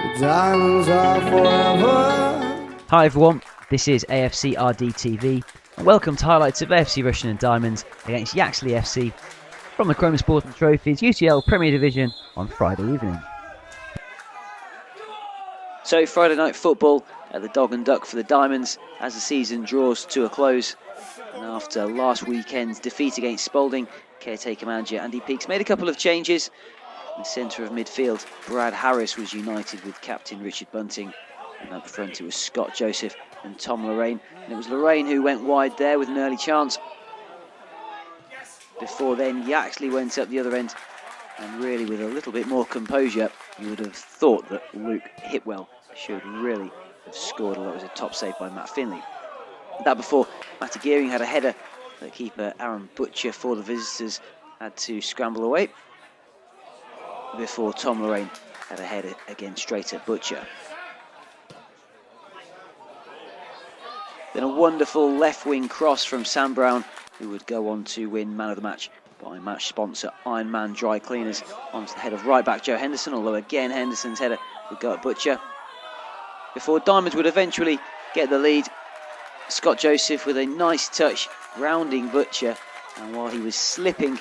The diamonds are forever. Hi everyone, this is AFCRDTV and welcome to highlights of AFC Rushden Diamonds against Yaxley FC from the Chrome Sporting Trophies UCL Premier Division on Friday evening. So Friday night football at the Dog and Duck for the Diamonds as the season draws to a close. And after last weekend's defeat against Spalding, caretaker manager Andy Peakes made a couple of changes. In the centre of midfield, Brad Harris was united with captain Richard Bunting. And up front it was Scott Joseph and Tom Lorraine. And it was Lorraine who went wide there with an early chance. Before then, Yaxley went up the other end. And really with a little bit more composure, you would have thought that Luke Hipwell should really have scored, although it was a top save by Matt Finley. That before, Matty Gearing had a header that keeper Aaron Butcher for the visitors had to scramble away. Before Tom Lorraine had a header again straight at Butcher. Then a wonderful left wing cross from Sam Brown, who would go on to win man of the match by match sponsor Ironman Dry Cleaners onto the head of right back Joe Henderson, although again Henderson's header would go at Butcher. Before Diamonds would eventually get the lead, Scott Joseph with a nice touch rounding Butcher, and while he was slipping,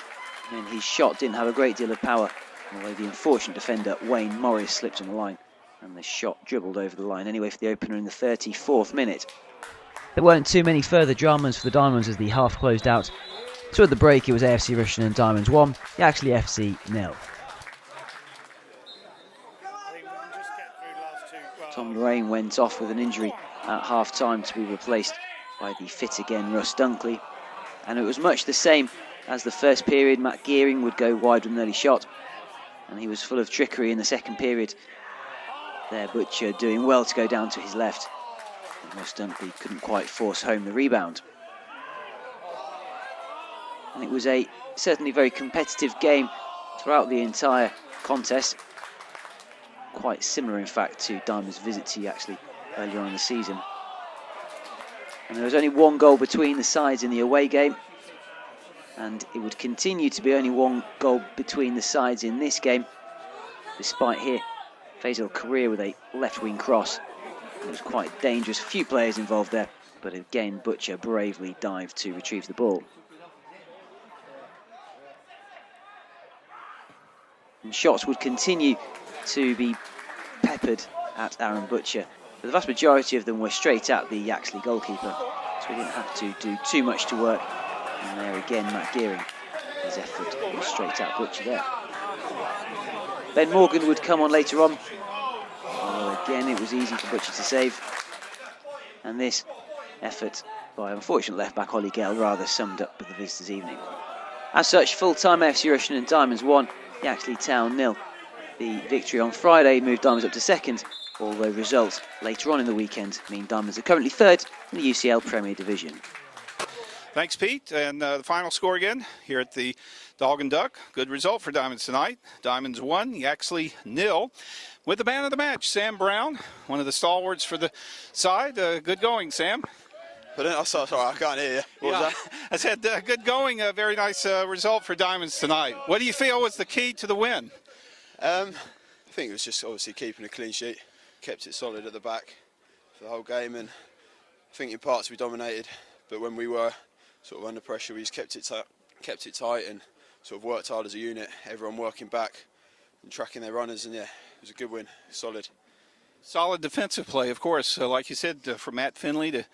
then his shot didn't have a great deal of power, although the unfortunate defender Wayne Morris slipped on the line and the shot dribbled over the line anyway for the opener in the 34th minute. There weren't too many further dramas for the Diamonds as the half closed out. So at the break it was AFC Rushden Diamonds 1, Yaxley FC 0. Tom Lorraine went off with an injury at half time to be replaced by the fit again Russ Dunkley. And it was much the same as the first period. Matt Gearing would go wide with an early shot, and he was full of trickery in the second period. There Butcher doing well to go down to his left. And Russ Dunkley couldn't quite force home the rebound. And it was a certainly very competitive game throughout the entire contest. Quite similar, in fact, to Diamond's visit to Yaxley earlier on in the season. And there was only one goal between the sides in the away game. And it would continue to be only one goal between the sides in this game, despite here Faisal Kareer with a left wing cross. It was quite dangerous, a few players involved there, but again Butcher bravely dived to retrieve the ball. And shots would continue to be peppered at Aaron Butcher, but the vast majority of them were straight at the Yaxley goalkeeper, so he didn't have to do too much to work. And there again, Matt Gearing, his effort was straight at Butcher there. Ben Morgan would come on later on. Although again, it was easy for Butcher to save. And this effort by unfortunate left-back Ollie Gale rather summed up the visitors' evening. As such, full-time AFC Rushden Diamonds 1, Yaxley Town 0. The victory on Friday moved Diamonds up to second, although results later on in the weekend mean Diamonds are currently third in the UCL Premier Division. Thanks, Pete. And the final score again here at the Dog and Duck. Good result for Diamonds tonight. Diamonds 1, Yaxley 0. With the man of the match, Sam Brown, one of the stalwarts for the side. Good going, Sam. I'm sorry, I can't hear you. What was that? I said good going, a very nice result for Diamonds tonight. What do you feel was the key to the win? I think it was just obviously keeping a clean sheet. Kept it solid at the back for the whole game, and I think in parts we dominated, but when we were sort of under pressure, we just kept it tight and sort of worked hard as a unit, everyone working back and tracking their runners, and yeah, it was a good win, solid. Solid defensive play, of course, like you said, for Matt Finley to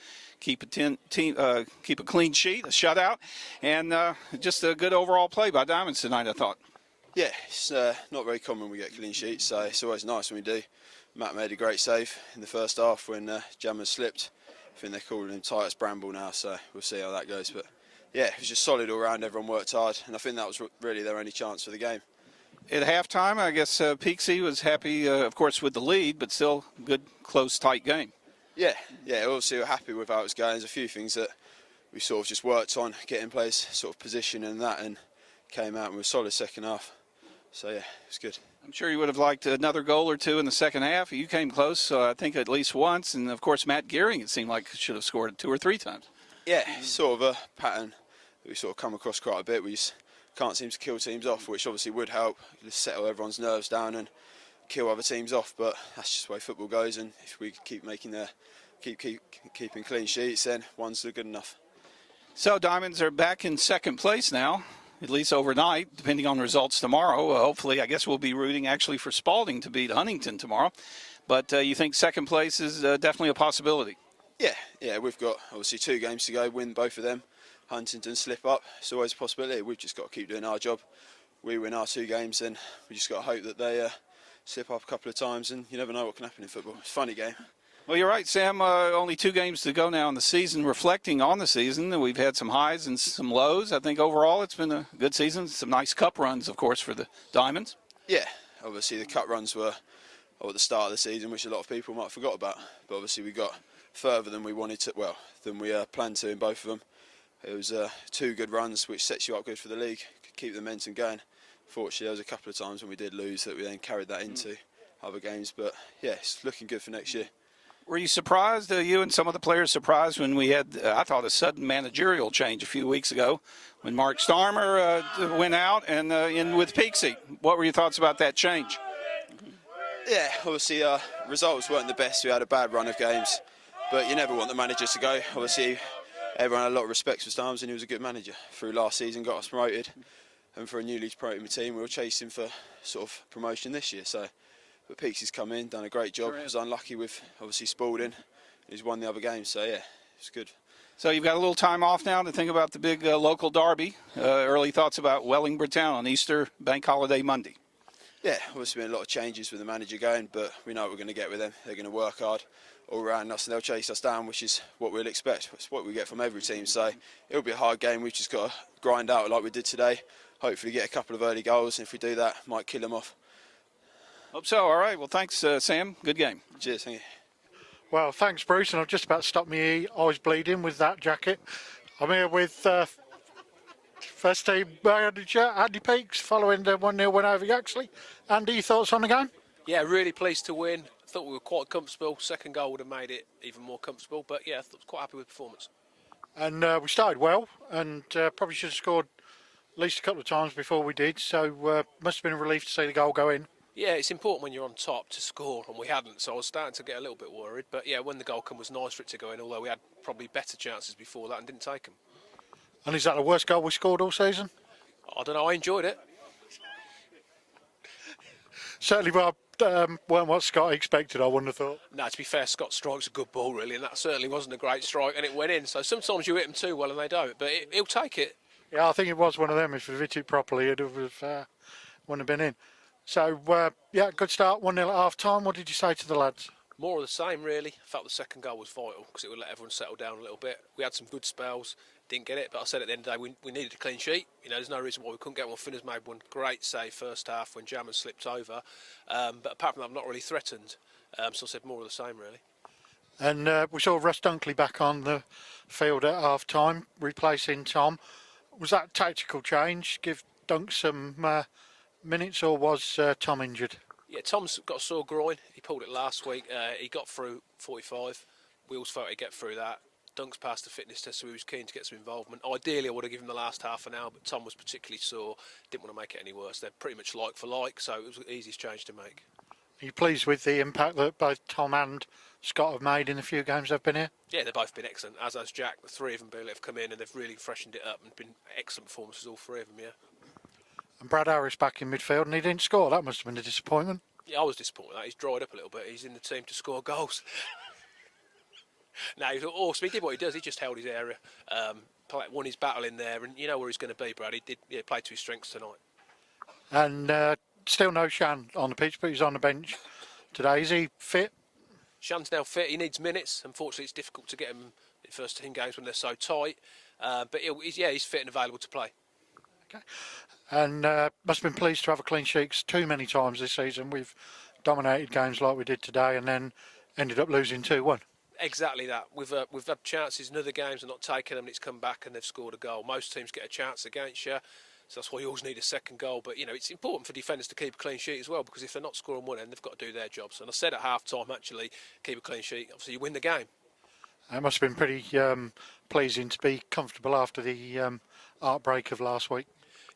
keep a clean sheet, a shutout, and just a good overall play by Diamonds tonight, I thought. Yeah, it's not very common we get clean sheets, so it's always nice when we do. Matt made a great save in the first half when Jammers slipped. I think they're calling him Titus Bramble now, so we'll see how that goes. But yeah, it was just solid all round, everyone worked hard, and I think that was really their only chance for the game. At halftime, I guess Peaksy was happy, of course, with the lead, but still good, close, tight game. Yeah, obviously we're happy with how it was going. There's a few things that we sort of just worked on, getting place, sort of position and that, and came out and we were solid second half. So yeah, it was good. I'm sure you would have liked another goal or two in the second half. You came close, I think at least once, and of course Matt Gearing, it seemed like, should have scored 2 or 3 times. Yeah, sort of a pattern that we sort of come across quite a bit. We just can't seem to kill teams off, which obviously would help, just settle everyone's nerves down and kill other teams off, but that's just the way football goes. And if we keep keeping clean sheets, then one's good enough. So Diamonds are back in second place now, at least overnight, depending on results tomorrow. Hopefully, I guess we'll be rooting actually for Spalding to beat Huntington tomorrow. But you think second place is definitely a possibility? Yeah, we've got obviously 2 games to go, win both of them. Huntington slip up, it's always a possibility. We've just got to keep doing our job. We win our 2 games, and we just got to hope that they slip up a couple of times, and you never know what can happen in football. It's a funny game. Well, you're right, Sam. Only 2 games to go now in the season. Reflecting on the season, we've had some highs and some lows. I think overall it's been a good season. Some nice cup runs, of course, for the Diamonds. Yeah, obviously the cup runs were at the start of the season, which a lot of people might have forgot about. But obviously we got further than we wanted to, than we planned to in both of them. It was 2 good runs, which sets you up good for the league, keep the momentum going. Fortunately, there was a couple of times when we did lose that we then carried that into other games. But yeah, it's looking good for next year. Were you surprised, you and some of the players surprised when we had, I thought, a sudden managerial change a few weeks ago when Mark Starmer went out and in with Peaksy? What were your thoughts about that change? Yeah, obviously results weren't the best. We had a bad run of games, but you never want the manager to go. Obviously, everyone had a lot of respect for Starms, and he was a good manager. Through last season, got us promoted, and for a newly promoted team, we were chasing for sort of promotion this year. But Peaksy's come in, done a great job. Was unlucky with obviously Spalding. He's won the other games, so yeah, it's good. So you've got a little time off now to think about the big local derby. Early thoughts about Wellingborough Town on Easter Bank Holiday Monday. Yeah, obviously been a lot of changes with the manager going, but we know what we're going to get with them. They're going to work hard all around us, and they'll chase us down, which is what we'll expect. It's what we get from every team. So it'll be a hard game. We've just got to grind out like we did today. Hopefully get a couple of early goals, and if we do that, might kill them off. Hope so. All right. Well, thanks, Sam. Good game. Cheers. Thank you. Well, thanks, Bruce. And I've just about stopped my eyes bleeding with that jacket. I'm here with first team manager Andy Peaks following the 1-0 win over Yaxley. Andy, thoughts on the game? Yeah, really pleased to win. Thought we were quite comfortable. Second goal would have made it even more comfortable. But yeah, I was quite happy with the performance. And we started well, and probably should have scored at least a couple of times before we did. So must have been a relief to see the goal go in. Yeah, it's important when you're on top to score, and we hadn't, so I was starting to get a little bit worried. But yeah, when the goal came, it was nice for it to go in, although we had probably better chances before that and didn't take them. And is that the worst goal we scored all season? I don't know, I enjoyed it. Certainly weren't what Scott expected, I wouldn't have thought. No, to be fair, Scott strikes a good ball, really, and that certainly wasn't a great strike, and it went in. So sometimes you hit them too well and they don't, but he'll take it. Yeah, I think it was one of them. If we hit it properly, it wouldn't have been in. So, yeah, good start, 1-0 at half-time. What did you say to the lads? More of the same, really. I felt the second goal was vital because it would let everyone settle down a little bit. We had some good spells, didn't get it, but I said at the end of the day we needed a clean sheet. You know, there's no reason why we couldn't get one. Finner's made one great save first half when Jammers slipped over. But apart from that, I'm not really threatened. So I said more of the same, really. And we saw Russ Dunkley back on the field at half-time, replacing Tom. Was that a tactical change? Give Dunk some minutes, or was Tom injured? Yeah, Tom's got a sore groin. He pulled it last week. He got through 45. We all felt he'd get through that. Dunk's passed the fitness test, so he was keen to get some involvement. Ideally, I would have given him the last half an hour, but Tom was particularly sore. Didn't want to make it any worse. They're pretty much like for like, so it was the easiest change to make. Are you pleased with the impact that both Tom and Scott have made in the few games they've been here? Yeah, they've both been excellent, as has Jack. The three of them have come in and they've really freshened it up and been excellent performances, all three of them, yeah. And Brad Harris back in midfield and he didn't score. That must have been a disappointment. Yeah, I was disappointed with that. He's dried up a little bit. He's in the team to score goals. No, he's awesome. He did what he does. He just held his area, won his battle in there, and you know where he's going to be, Brad. He did play to his strengths tonight. And still no Shan on the pitch, but he's on the bench today. Is he fit? Shan's now fit. He needs minutes. Unfortunately, it's difficult to get him in the first team games when they're so tight. But he's fit and available to play. Okay. And must have been pleased to have a clean sheet. 'Cause too many times this season we've dominated games like we did today and then ended up losing 2-1. Exactly that. We've had chances in other games and not taken them, and it's come back and they've scored a goal. Most teams get a chance against you, so that's why you always need a second goal. But, you know, it's important for defenders to keep a clean sheet as well, because if they're not scoring one end, they've got to do their jobs. And I said at half-time, actually, keep a clean sheet. Obviously, you win the game. It must have been pretty pleasing to be comfortable after the heartbreak of last week.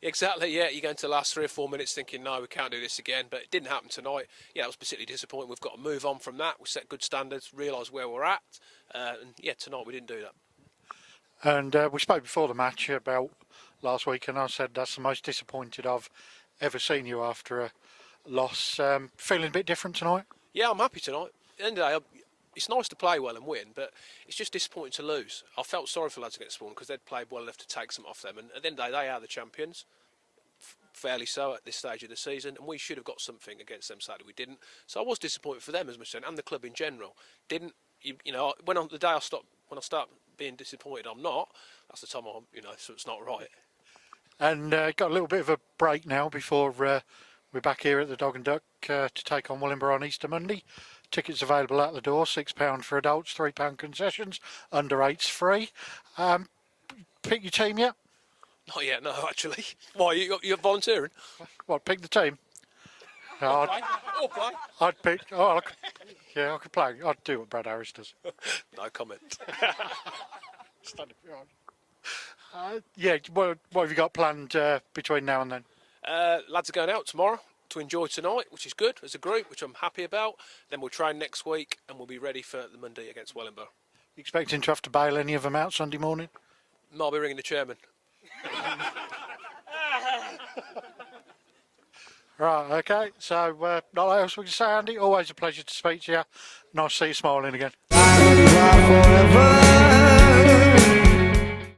Exactly, yeah. You go into the last 3 or 4 minutes thinking, no, we can't do this again, but it didn't happen tonight. Yeah, it was particularly disappointing. We've got to move on from that. We set good standards, realise where we're at, and yeah, tonight we didn't do that. And we spoke before the match about last week, and I said that's the most disappointed I've ever seen you after a loss. Feeling a bit different tonight? Yeah, I'm happy tonight. At the end of the day, it's nice to play well and win, but it's just disappointing to lose. I felt sorry for lads against Spawn because they'd played well enough to take some off them, and at the end of the day, they are the champions, fairly so at this stage of the season, and we should have got something against them. Sadly, we didn't. So I was disappointed for them as much, and the club in general. Didn't you know? When on the day I start being disappointed, I'm not. That's the time so it's not right. And got a little bit of a break now before we're back here at the Dog and Duck to take on Wellingborough on Easter Monday. Tickets available at the door, £6 for adults, £3 concessions, under 8's free. Pick your team yet? Not yet, no, actually. Why, you're volunteering? What, pick the team? No, Or play. I'd pick, I could play. I'd do what Brad Harris does. No comment. Yeah, what have you got planned between now and then? Lads are going out tomorrow to enjoy tonight, which is good as a group, which I'm happy about. Then we'll train next week and we'll be ready for the Monday against Wellingborough. You expecting to have to bail any of them out Sunday morning? I'll be ringing the chairman. Right, okay, so not else we can say, Andy. Always a pleasure to speak to you. Nice to see you smiling again. Diamonds are forever.